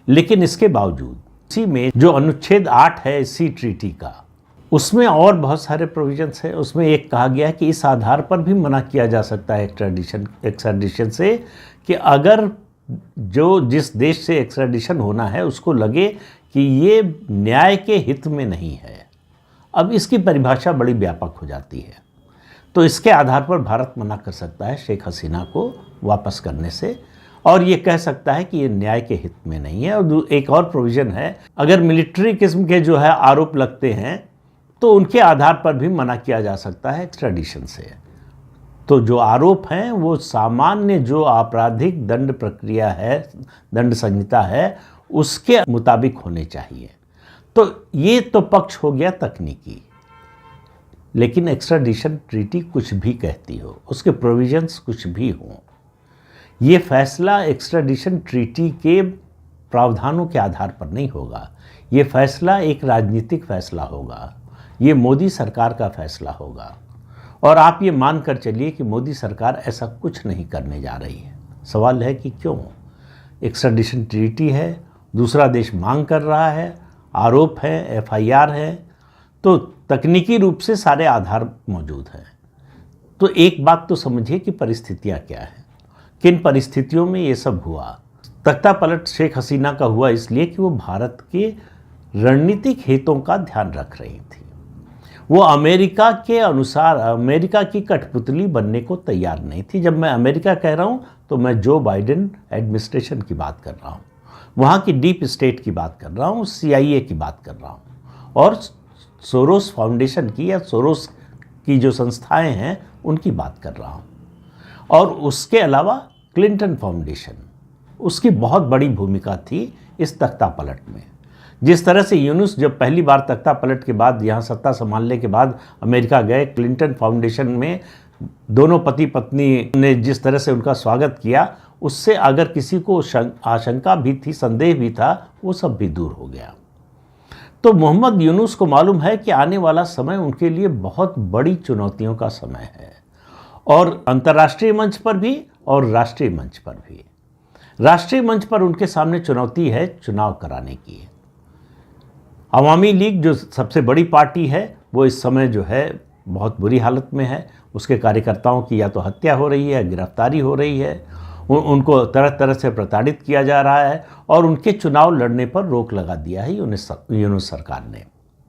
लेकिन इसके बावजूद इसी में जो अनुच्छेद 8 है इसी ट्रीटी का, उसमें और बहुत सारे प्रोविजंस हैं। उसमें एक कहा गया है कि इस आधार पर भी मना किया जा सकता है एक्स्ट्राडिशन से कि अगर जो जिस देश से एक्स्ट्राडिशन होना है उसको लगे कि ये न्याय के हित में नहीं है। अब इसकी परिभाषा बड़ी व्यापक हो जाती है, तो इसके आधार पर भारत मना कर सकता है शेख हसीना को वापस करने से, और ये कह सकता है कि ये न्याय के हित में नहीं है। और एक और प्रोविज़न है, अगर मिलिट्री किस्म के जो है आरोप लगते हैं तो उनके आधार पर भी मना किया जा सकता है एक्स्ट्राडिशन से। तो जो आरोप हैं वो सामान्य जो आपराधिक दंड प्रक्रिया है, दंड संहिता है, उसके मुताबिक होने चाहिए। तो ये तो पक्ष हो गया तकनीकी, लेकिन एक्स्ट्राडिशन ट्रीटी कुछ भी कहती हो, उसके प्रोविजंस कुछ भी हों, ये फैसला एक्स्ट्राडिशन ट्रीटी के प्रावधानों के आधार पर नहीं होगा। ये फैसला एक राजनीतिक फैसला होगा, ये मोदी सरकार का फैसला होगा। और आप ये मान कर चलिए कि मोदी सरकार ऐसा कुछ नहीं करने जा रही है। सवाल है कि क्यों? एक्स्ट्राडिशन ट्रीटी है, दूसरा देश मांग कर रहा है, आरोप है, FIR है, तो तकनीकी रूप से सारे आधार मौजूद हैं। तो एक बात तो समझिए कि परिस्थितियां क्या हैं, किन परिस्थितियों में ये सब हुआ। तख्ता पलट शेख हसीना का हुआ इसलिए कि वो भारत के रणनीतिक हितों का ध्यान रख रही थी। वो अमेरिका के अनुसार अमेरिका की कठपुतली बनने को तैयार नहीं थी। जब मैं अमेरिका कह रहा हूँ तो मैं जो बाइडेन एडमिनिस्ट्रेशन की बात कर रहा हूँ, वहाँ की डीप स्टेट की बात कर रहा हूँ, CIA की बात कर रहा हूँ, और सोरोस फाउंडेशन की या सोरोस की जो संस्थाएं हैं उनकी बात कर रहा हूँ। और उसके अलावा क्लिंटन फाउंडेशन, उसकी बहुत बड़ी भूमिका थी इस तख्ता पलट में। जिस तरह से यूनुस जब पहली बार तख्ता पलट के बाद यहाँ सत्ता संभालने के बाद अमेरिका गए, क्लिंटन फाउंडेशन में दोनों पति पत्नी ने जिस तरह से उनका स्वागत किया, उससे अगर किसी को आशंका भी थी, संदेह भी था, वो सब भी दूर हो गया। तो मोहम्मद यूनुस को मालूम है कि आने वाला समय उनके लिए बहुत बड़ी चुनौतियों का समय है, और अंतर्राष्ट्रीय मंच पर भी और राष्ट्रीय मंच पर भी। राष्ट्रीय मंच पर उनके सामने चुनौती है चुनाव कराने की। अवामी लीग जो सबसे बड़ी पार्टी है वो इस समय जो है बहुत बुरी हालत में है। उसके कार्यकर्ताओं की या तो हत्या हो रही है, गिरफ्तारी हो रही है, उनको तरह तरह से प्रताड़ित किया जा रहा है, और उनके चुनाव लड़ने पर रोक लगा दिया है यूनुस सरकार ने।